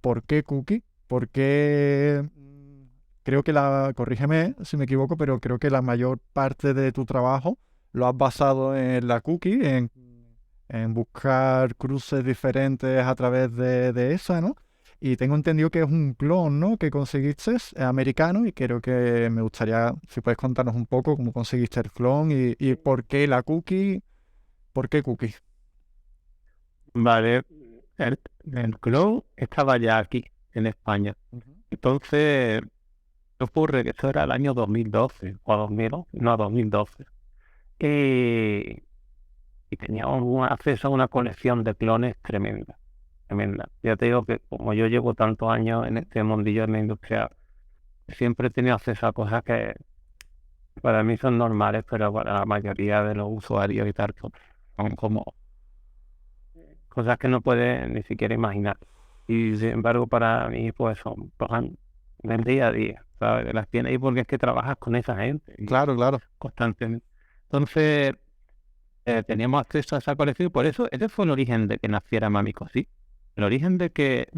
¿por qué cookie? ¿Por qué? Creo que corrígeme si me equivoco, pero creo que la mayor parte de tu trabajo lo has basado en la cookie, en buscar cruces diferentes a través de esa, ¿no? Y tengo entendido que es un clon, ¿no? Que conseguiste, es americano, y creo que me gustaría, si puedes contarnos un poco cómo conseguiste el clon y por qué la cookie, ¿por qué cookie? Vale, el clon estaba ya aquí, en España. Ujú. Entonces, ocurre que eso era el año 2012, o 2011, no, 2012. Y, y teníamos un acceso a una colección de clones tremenda, tremenda. Ya te digo que como yo llevo tantos años en este mundillo de la industria, siempre he tenido acceso a cosas que para mí son normales, pero para la mayoría de los usuarios y tal, son como cosas que no puedes ni siquiera imaginar. Y sin embargo, para mí, pues son cosas del día a día, ¿sabes? Las tienes ahí porque es que trabajas con esa gente y Claro, claro. constantemente. Entonces, teníamos acceso a esa colección y por eso ese fue el origen de que naciera Mami Cosí. El origen de que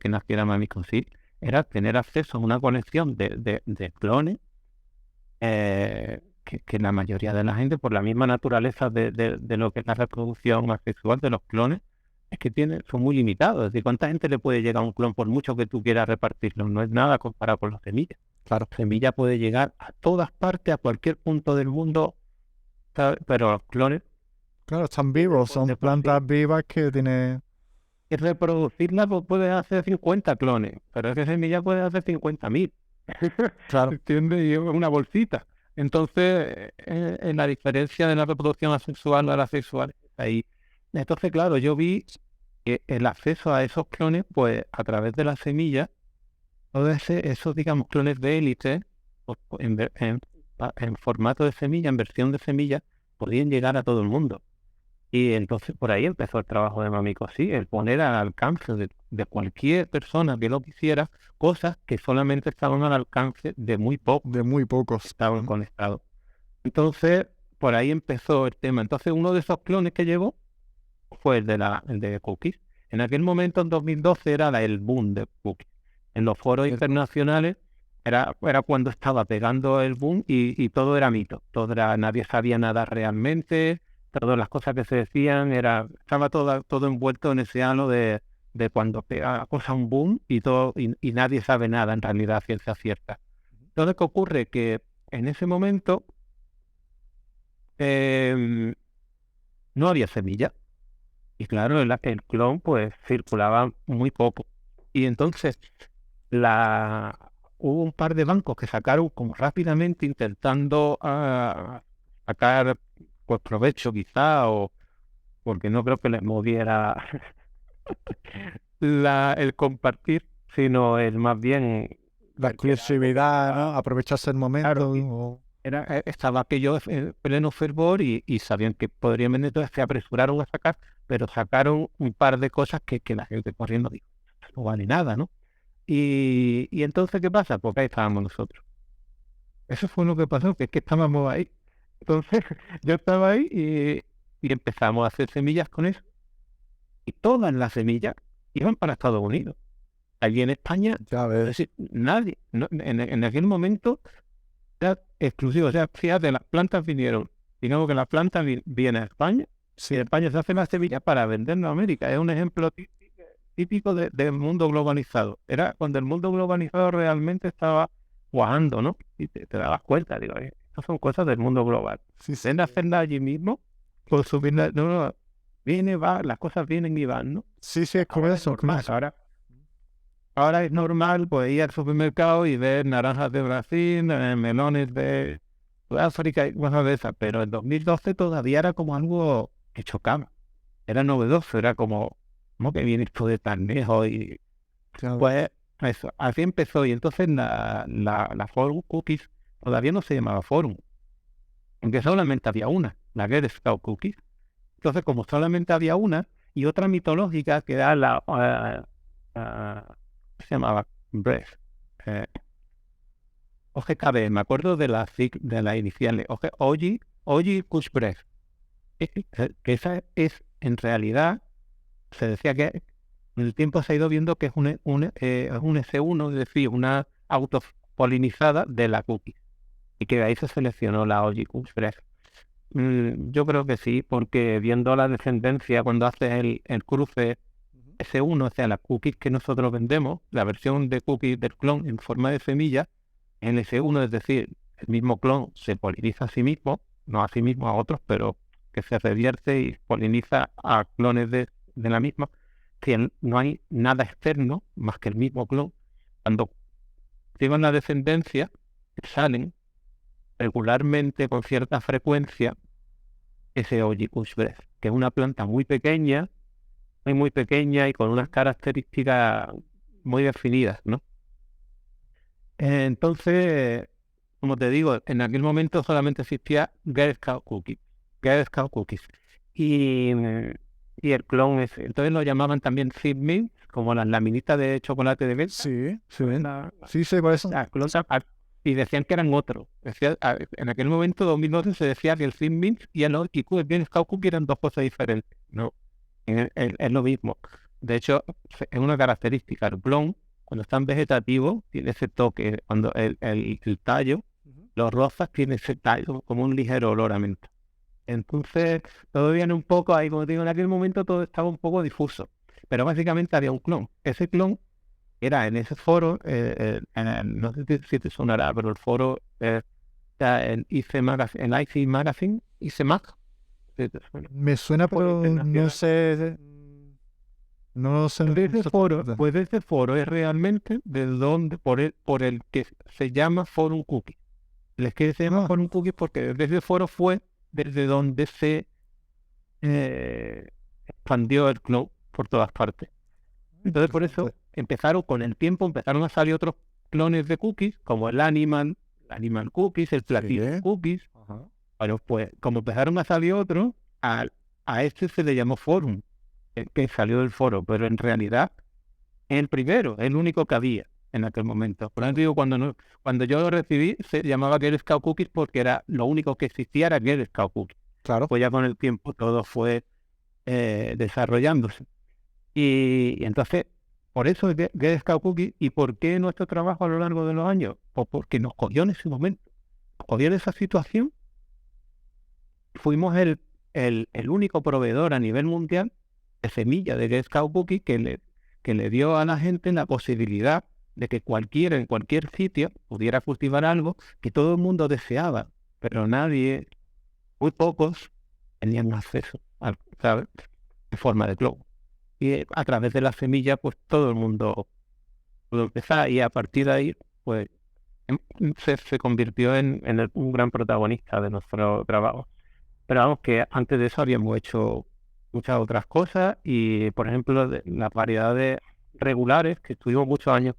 naciera Mami Cosí era tener acceso a una colección de clones que la mayoría de la gente, por la misma naturaleza de lo que es la reproducción asexual de los clones, es que son muy limitados. Es decir, ¿cuánta gente le puede llegar a un clon por mucho que tú quieras repartirlo? No es nada comparado con las semillas. Claro. La semilla puede llegar a todas partes, a cualquier punto del mundo, ¿sabes? Pero los clones, Claro, están y vivos, son de por plantas sí, vivas que tienen... y reproducirla pues, puedes hacer 50 clones, pero esa semilla puede hacer 50.000. Claro. ¿Entiendes? Y es una bolsita. Entonces, en la diferencia de la reproducción asexual a la sexual, ahí. Entonces, claro, yo vi que el acceso a esos clones, pues a través de las semillas, esos, digamos, clones de élite, pues, en formato de semilla, en versión de semilla, podían llegar a todo el mundo. Y entonces por ahí empezó el trabajo de Mamico, sí, el poner al alcance de cualquier persona que lo quisiera cosas que solamente estaban al alcance de muy pocos De muy que pocos. estaban Ujú. conectados. Entonces, por ahí empezó el tema. Entonces, uno de esos clones que llegó fue el de Cookies. En aquel momento, en 2012, era el boom de Cookies. En los foros Cierto. internacionales era cuando estaba pegando el boom y todo era mito. Nadie sabía nada realmente. Todas las cosas que se decían, estaba todo envuelto en ese halo de cuando pega la cosa un boom y nadie sabe nada en realidad, ciencia cierta. Entonces, ¿qué ocurre? Que en ese momento em, no había semilla. Y claro, el clon pues circulaba muy poco. Y entonces hubo un par de bancos que sacaron como rápidamente intentando sacar pues provecho quizá o porque no creo que les moviera el compartir, sino el más bien La ver que era algo que exclusividad, ¿no? estaba Aprovecharse el claro. momento. Estaba aquello en pleno fervor y sabían que podrían vender, entonces se apresuraron a sacar, pero sacaron un par de cosas que la gente corriendo dijo, no vale nada, ¿no? Y entonces, ¿qué pasa? Porque ahí estábamos nosotros. Eso fue lo que pasó, que es que estábamos ahí. Entonces, yo estaba ahí y empezamos a hacer semillas con eso. Y todas las semillas iban para Estados Unidos. Allí en España, Ya es ves. decir, nadie, en aquel momento era exclusivo. O sea, fíjate, las plantas vinieron. Digamos que la planta viene a España y en Sí. España se hace la semilla para venderla a América. Es un ejemplo típico del mundo globalizado. Era cuando el mundo globalizado realmente estaba cuajando, ¿no? Y te dabas cuenta, digo, estas son cosas del mundo global. Sí, sí. Ven a hacerla allí mismo, consumirla, no, no, viene, va, las cosas vienen y van, ¿no? Sí, sí, es Ahora es curioso, normal, curioso. ahora es normal pues ir al supermercado y ver naranjas de Brasil, melones de África y cosas de esas, pero en 2012 todavía era como algo que chocaba, era novedoso, era como, ¿cómo que viene esto de tan lejos? Y Ya ves. pues eso, así empezó y entonces la Forum Cookies todavía no se llamaba Forum, aunque solamente había una, la Girl Scout Cookies. Entonces como solamente había una y otra mitológica que era ¿cómo se llamaba? Breath. Eh, OGKB, me acuerdo de las iniciales, Oji Kush Breath. Que esa es, en realidad, se decía que Con el tiempo se ha ido viendo que es es un S1, es decir, una autopolinizada de la cookie. Y que de ahí se seleccionó la Oji Express. Yo creo que sí, porque viendo la descendencia, cuando haces el cruce S1, o sea, las cookies que nosotros vendemos, la versión de cookies del clon en forma de semilla, en S1, es decir, el mismo clon se poliniza a sí mismo, no a sí mismo a otros, pero que se revierte y poliniza a clones de la misma. Si no hay nada externo más que el mismo clon, cuando llevan la descendencia, salen regularmente con cierta frecuencia ese Oji Kush Breath, que es una planta muy pequeña y con unas características muy definidas, ¿no? Entonces, como te digo, en aquel momento solamente existía Girl Scout Cookies, Girl Scout Cookies. Y, y el clon ese. Entonces lo llamaban también Seed Mints, como las laminitas de chocolate de venta. Sí, sí sé cuáles son. Y decían que eran otros. En aquel momento, 2012, se decía que el Seed Mints y el Girl Scout Cookie eran dos cosas diferentes. No, es lo mismo. De hecho, es una característica. El clon, cuando están vegetativos, tiene ese toque. Cuando el tallo, los rozas, tiene ese tallo como un ligero olor a menta. Entonces, todo viene un poco ahí, como te digo, en aquel momento todo estaba un poco difuso. Pero básicamente había un clon. Ese clon era en ese foro, no sé si te sonará, pero el foro era el IC Magazine, el IC Magazine, IC Mag. Me suena, pero no sé. No sé. Pues ese foro es realmente de donde, por el que se llama Forum Cookie. Les que se llama Forum Cookie porque desde ese foro fue desde donde se expandió el clon por todas partes. Entonces por eso con el tiempo empezaron a salir otros clones de cookies, como el Animal Cookies, el Platinum Cookies. Bueno, pues como empezaron a salir otros, a este se le llamó Forum, que salió del foro, pero en realidad es el primero, el único que había en aquel momento. Por ejemplo, digo, cuando yo lo recibí, se llamaba Girl Scout Cookies porque era lo único que existía, era Girl Scout Cookies. Claro. Pues ya con el tiempo todo fue desarrollándose. Y entonces, por eso Girl Scout Cookies. ¿Y por qué nuestro trabajo a lo largo de los años? Pues porque nos cogió en ese momento, nos cogió en esa situación. Fuimos el único proveedor a nivel mundial de semillas de Girl Scout Cookies que le dio a la gente la posibilidad de que cualquiera en cualquier sitio pudiera cultivar algo que todo el mundo deseaba, pero muy pocos tenían acceso ¿sabes? En forma de globo. Y a través de la semilla, pues todo el mundo pudo empezar y a partir de ahí, pues se convirtió en un gran protagonista de nuestro trabajo. Pero vamos, que antes de eso habíamos hecho muchas otras cosas y, por ejemplo, las variedades regulares, que estuvimos muchos años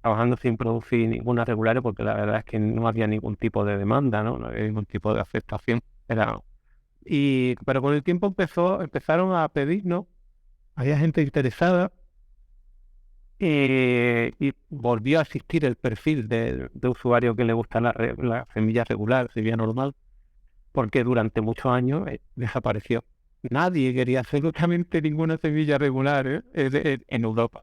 trabajando sin producir ninguna regulares porque la verdad es que no había ningún tipo de demanda, no había ningún tipo de aceptación. Pero con el tiempo empezaron a pedirnos, había gente interesada y volvió a existir el perfil de usuario que le gusta la semilla regular, semilla normal, porque durante muchos años desapareció. Nadie quería absolutamente ninguna semilla regular en Europa.